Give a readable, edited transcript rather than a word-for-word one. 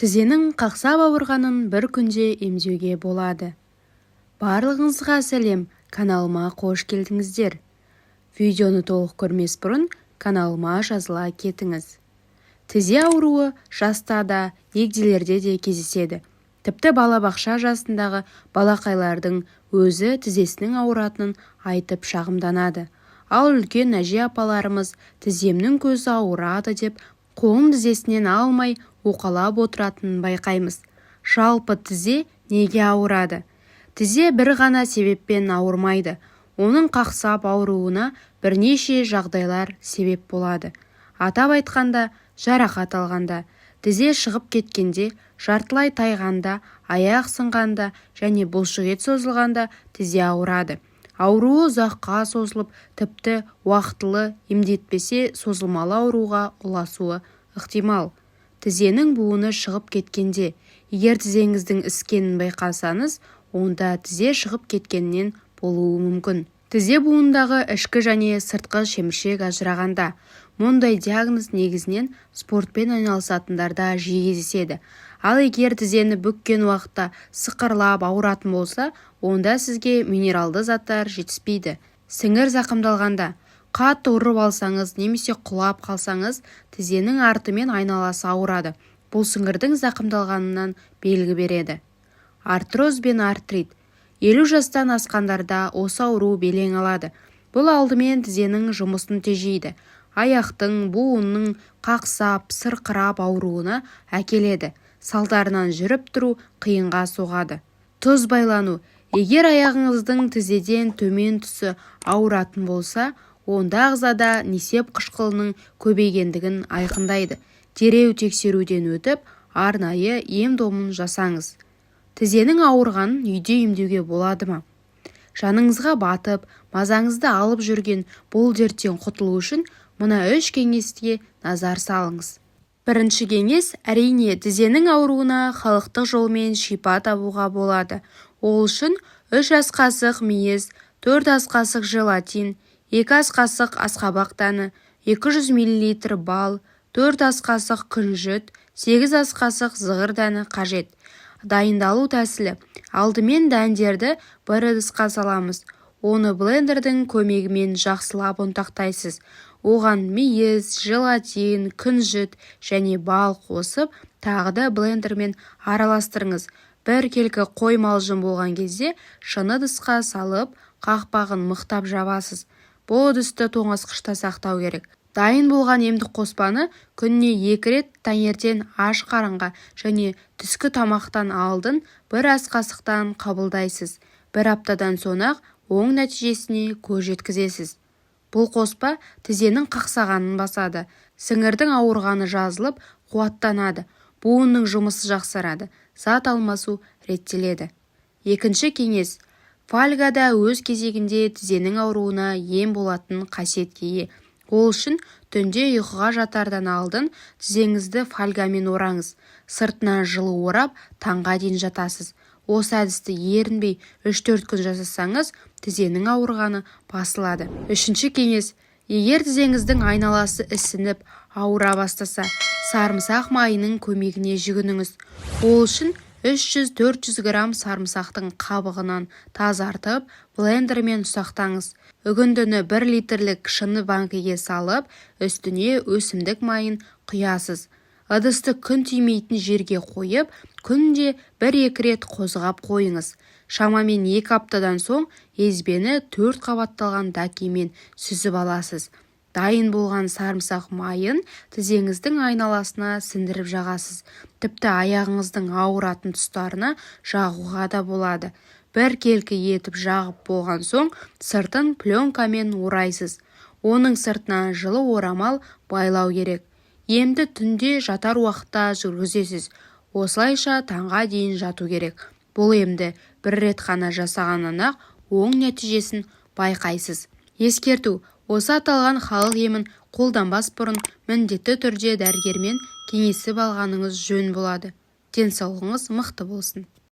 Тізенің қақсап ауырғанын бір күнде емдеуге болады. Барлығыңызға сәлем, каналыма қош келдіңіздер. Видеоны толық көрмес бұрын каналыма жазыла кетіңіз. Тізе ауруы жаста да, егделерде де кездеседі. Тіпті балабақша жасындағы балақайлардың өзі тізесінің ауыратынын айтып шағымданады. Ал үлкен әже апаларымыз тіземнің көзі ауырады деп қолын тізесінен алмай уқалап отыратынын байқаймыз. Жалпы тізе неге ауырады? Тізе бір ғана себеппен ауырмайды. Оның қақсап ауруына бірнеше жағдайлар себеп болады. Атап айтқанда, жарақат алғанда, тізе шығып кеткенде, жартылай тайғанда, аяқ сынғанда және бұлшықет созылғанда тізе ауырады. Ауруы ұзаққа созылып, тіпті уақытылы емдетпесе созылмалы ауруға ұласуы ықтимал. Тізенің буыны шығып кеткенде, егер тізеңіздің іскенін байқасаңыз, онда тізе шығып кеткеннен болуы мүмкін. Тізе буындағы ішкі және сыртқы шеміршек ажырағанда, мұндай диагноз негізінен спортпен айналысатындарда жиі кездеседі. Ал егер тізені бүккен уақытта сықырлап ауыратын болса, онда сізге минералды заттар жетіспейді. Сіңір зақымдалғанда, қатты ұрып алсаңыз немесе құлап қалсаңыз, тізенің арты мен айналасы ауырады. Бұл сіңірдің зақымдалғанынан белгі береді. Артроз бен артрит. 50 жастан асқандарда осы ауру белең алады. Бұл алдымен тізенің жұмысын тежейді. Аяқтың, буынның қақсап, сырқырап ауруына әкеледі. Салдарынан жүріп тұру қиынға соғады. Тұз байлану. Егер аяғыңыздың тізеден төмен тұсы ауыратын болса, онда ағзада несеп қышқылының көбейгендігін айқындайды. Дереу тексеруден өтіп, арнайы ем-домын жасаңыз. Тізенің ауырғанын үйде емдеуге болады ма? Жаныңызға батып, мазаңызды алып жүрген бұл дерттен құтылу үшін мына 3 кеңеске назар салыңыз. Бірінші кеңес, әрине, тізенің ауруына халықтық жолмен шипа табуға болады. Ол үшін 3 ас қасық мейіз, 4 ас қасық желатин, 2 ас қасық асқабақ дәні, 200 мл бал, 4 ас қасық күнжіт, 8 ас қасық зығыр дәні қажет. Дайындалу тәсілі. Алдымен дәндерді бір ыдысқа саламыз. Оны блендердің көмегімен жақсылап ұнтақтайсыз. Оған мейіз, желатин, күнжіт және бал қосып, тағы да блендермен араластырыңыз. Бір келкі қой малжын болған кезде шыны ыдысқа салып, қақпағын мықтап жабасыз. Бұл ыдысты тоңазытқышта сақтау керек. Дайын болған емдік қоспаны күніне 2 рет таңертең аш қарынға және түскі тамақтан алдын 1 ас қасықтан қабылдайсыз. 1 аптадан соң-ақ оң нәтижесіне көз жеткізесіз. Бұл қоспа тізенің қақсағанын басады. Сіңірдің ауырғаны жазылып, қуаттанады. Буынның жұмысы жақсарады. Зат алмасу реттеледі. Екінші кеңес. Фольгада өз кезегінде тізенің ауруына ем болатын қасиетке ие. Ол үшін түнде ұйқыға жатардан алдын тізеңізді фольгамен ораңыз. Сыртынан жылы орап, таңға дейін жатасыз. Осы әдісті ерінбей 3-4 күн жасасаңыз, тізенің ауырғаны басылады. Үшінші кеңес. Егер тізеңіздің айналасы ісініп, ауыра бастаса, сарымсақ майының көмегіне жүгініңіз. Ол үшін 300-400 грамм сарымсақтың қабығынан тазартып, блендермен ұсақтаңыз. Үгіндіні 1 литрлік шыны банкіге салып, үстіне өсімдік майын құясыз. Ыдысты күн тимейтін жерге қойып, күнде 1-2 рет қозғап қойыңыз. Шамамен 2 аптадан соң езбені 4 қабатталған дәкемен сүзіп аласыз. Дайын болған сарымсақ майын тізеңіздің айналасына сіңдіріп жағасыз. Тіпті аяғыңыздың ауыратын тұстарына жағуға да болады. 1 келкі етіп жағып болған соң, сыртын пленкамен орайсыз. Оның сыртынан жылы орамал байлау керек. Емді түнде жатар уақытта жүргізесіз. Осылайша таңға дейін жату керек. Бұл емді 1 рет қана жасағаннан-ақ оң нәтижесін байқайсыз. Ескерту. Осы аталған халық емін қолданбас бұрын міндетті түрде дәрігермен кеңесіп алғаныңыз жөн болады. Денсаулығыңыз мықты болсын.